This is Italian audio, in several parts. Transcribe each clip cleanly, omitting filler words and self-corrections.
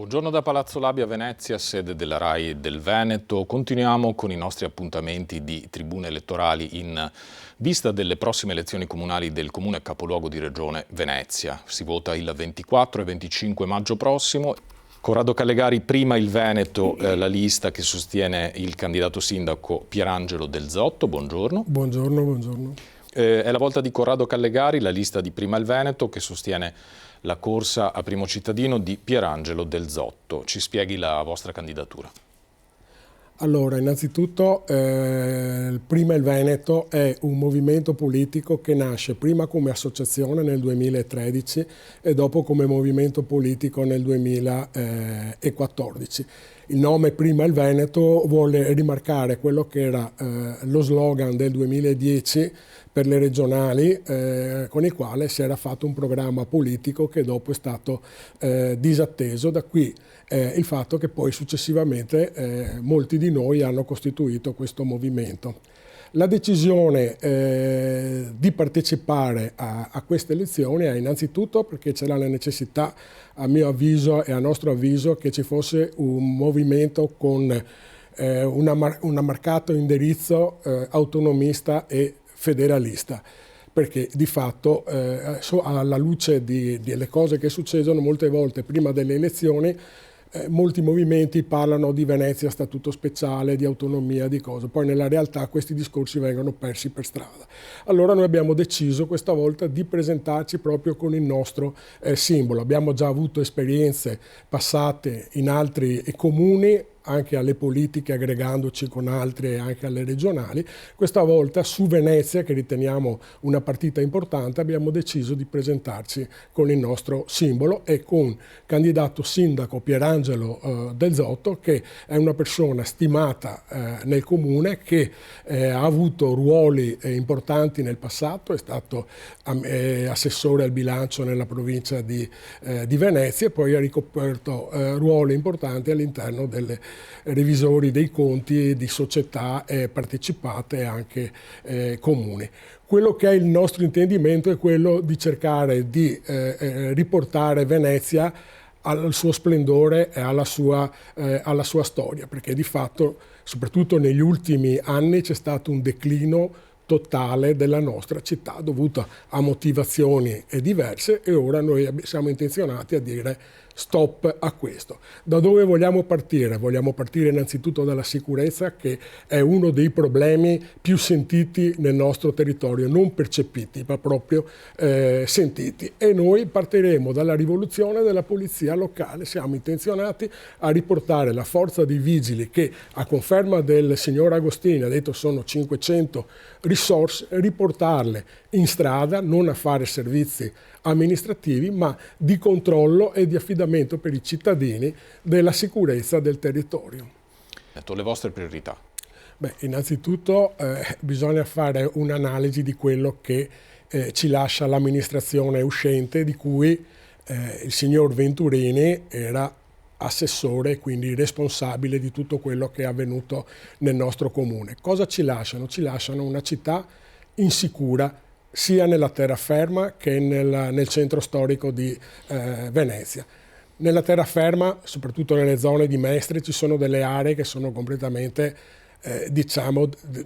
Buongiorno da Palazzo Labia Venezia, sede della RAI del Veneto. Continuiamo con i nostri appuntamenti di tribune elettorali in vista delle prossime elezioni comunali del comune capoluogo di regione Venezia. Si vota il 24 e 25 maggio prossimo. Corrado Callegari, prima il Veneto, la lista che sostiene il candidato sindaco Pierangelo Del Zotto. Buongiorno. Buongiorno, buongiorno. È la volta di Corrado Callegari, la lista di Prima il Veneto, che sostiene la corsa a primo cittadino di Pierangelo Del Zotto. Ci spieghi la vostra candidatura. Allora, innanzitutto, Prima il Veneto è un movimento politico che nasce prima come associazione nel 2013 e dopo come movimento politico nel 2014. Il nome Prima il Veneto vuole rimarcare quello che era lo slogan del 2010 per le regionali, con il quale si era fatto un programma politico che dopo è stato disatteso. Da qui il fatto che poi successivamente molti di noi hanno costituito questo movimento. La decisione di partecipare a queste elezioni è innanzitutto perché c'era la necessità, a mio avviso e a nostro avviso, che ci fosse un movimento con un marcato indirizzo autonomista e federalista, perché di fatto alla luce delle cose che succedono molte volte prima delle elezioni, molti movimenti parlano di Venezia statuto speciale, di autonomia, di cose, poi nella realtà questi discorsi vengono persi per strada. Allora noi abbiamo deciso questa volta di presentarci proprio con il nostro simbolo. Abbiamo già avuto esperienze passate in altri comuni, anche alle politiche, aggregandoci con altri e anche alle regionali. Questa volta su Venezia, che riteniamo una partita importante, abbiamo deciso di presentarci con il nostro simbolo e con candidato sindaco Pierangelo Del Zotto, che è una persona stimata nel comune, che ha avuto ruoli importanti nel passato, è stato assessore al bilancio nella provincia di Venezia e poi ha ricoperto ruoli importanti all'interno delle revisori dei conti di società partecipate e anche comuni. Quello che è il nostro intendimento è quello di cercare di riportare Venezia al suo splendore e alla sua storia, perché di fatto, soprattutto negli ultimi anni, c'è stato un declino totale della nostra città dovuta a motivazioni diverse e ora noi siamo intenzionati a dire stop a questo. Da dove vogliamo partire? Vogliamo partire innanzitutto dalla sicurezza, che è uno dei problemi più sentiti nel nostro territorio, non percepiti ma proprio sentiti, e noi partiremo dalla rivoluzione della polizia locale. Siamo intenzionati a riportare la forza dei vigili che, a conferma del signor Agostini, ha detto sono 500 risorse, riportarle in strada, non a fare servizi amministrativi, ma di controllo e di affidamento per i cittadini della sicurezza del territorio. Le vostre priorità? Beh, innanzitutto bisogna fare un'analisi di quello che ci lascia l'amministrazione uscente, di cui il signor Venturini era assessore, quindi responsabile di tutto quello che è avvenuto nel nostro comune. Cosa ci lasciano? Ci lasciano una città insicura, sia nella terraferma che nel centro storico di Venezia. Nella terraferma, soprattutto nelle zone di Mestre, ci sono delle aree che sono completamente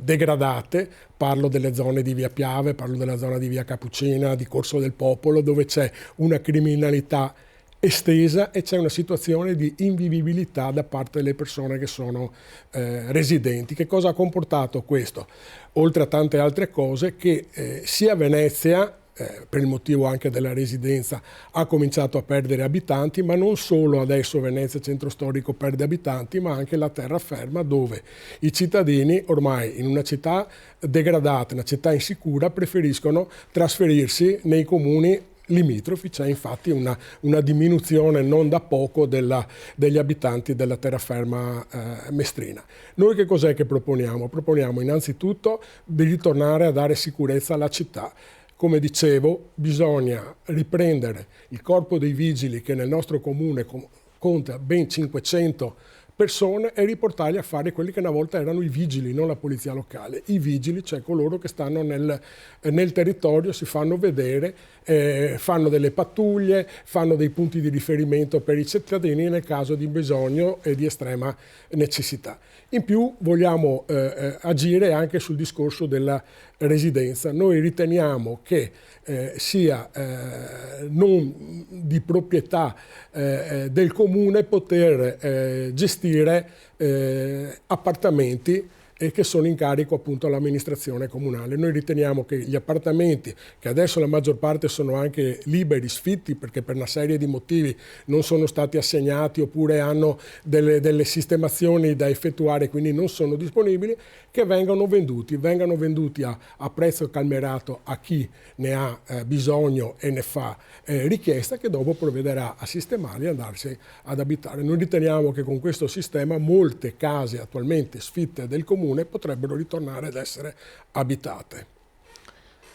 degradate. Parlo delle zone di Via Piave, parlo della zona di Via Cappuccina, di Corso del Popolo, dove c'è una criminalità estesa e c'è una situazione di invivibilità da parte delle persone che sono residenti. Che cosa ha comportato questo? Oltre a tante altre cose, che sia Venezia, per il motivo anche della residenza, ha cominciato a perdere abitanti, ma non solo adesso Venezia centro storico perde abitanti, ma anche la terraferma, dove i cittadini ormai in una città degradata, una città insicura, preferiscono trasferirsi nei comuni limitrofi. C'è infatti una diminuzione non da poco degli abitanti della terraferma mestrina. Noi che cos'è che proponiamo? Proponiamo innanzitutto di ritornare a dare sicurezza alla città. Come dicevo, bisogna riprendere il corpo dei vigili, che nel nostro comune conta ben 500 persone e riportarli a fare quelli che una volta erano i vigili, non la polizia locale. I vigili, cioè coloro che stanno nel territorio, si fanno vedere, fanno delle pattuglie, fanno dei punti di riferimento per i cittadini nel caso di bisogno e di estrema necessità. In più vogliamo agire anche sul discorso della residenza. Noi riteniamo che sia non di proprietà del comune poter gestire appartamenti che sono in carico appunto all'amministrazione comunale. Noi riteniamo che gli appartamenti, che adesso la maggior parte sono anche liberi, sfitti, perché per una serie di motivi non sono stati assegnati oppure hanno delle sistemazioni da effettuare, quindi non sono disponibili, che vengano venduti a prezzo calmierato a chi ne ha bisogno e ne fa richiesta, che dopo provvederà a sistemarli e andarsi ad abitare. Noi riteniamo che con questo sistema molte case attualmente sfitte del comune potrebbero ritornare ad essere abitate.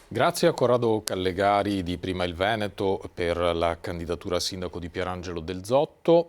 Grazie a Corrado Callegari di Prima il Veneto per la candidatura a sindaco di Pierangelo del Zotto.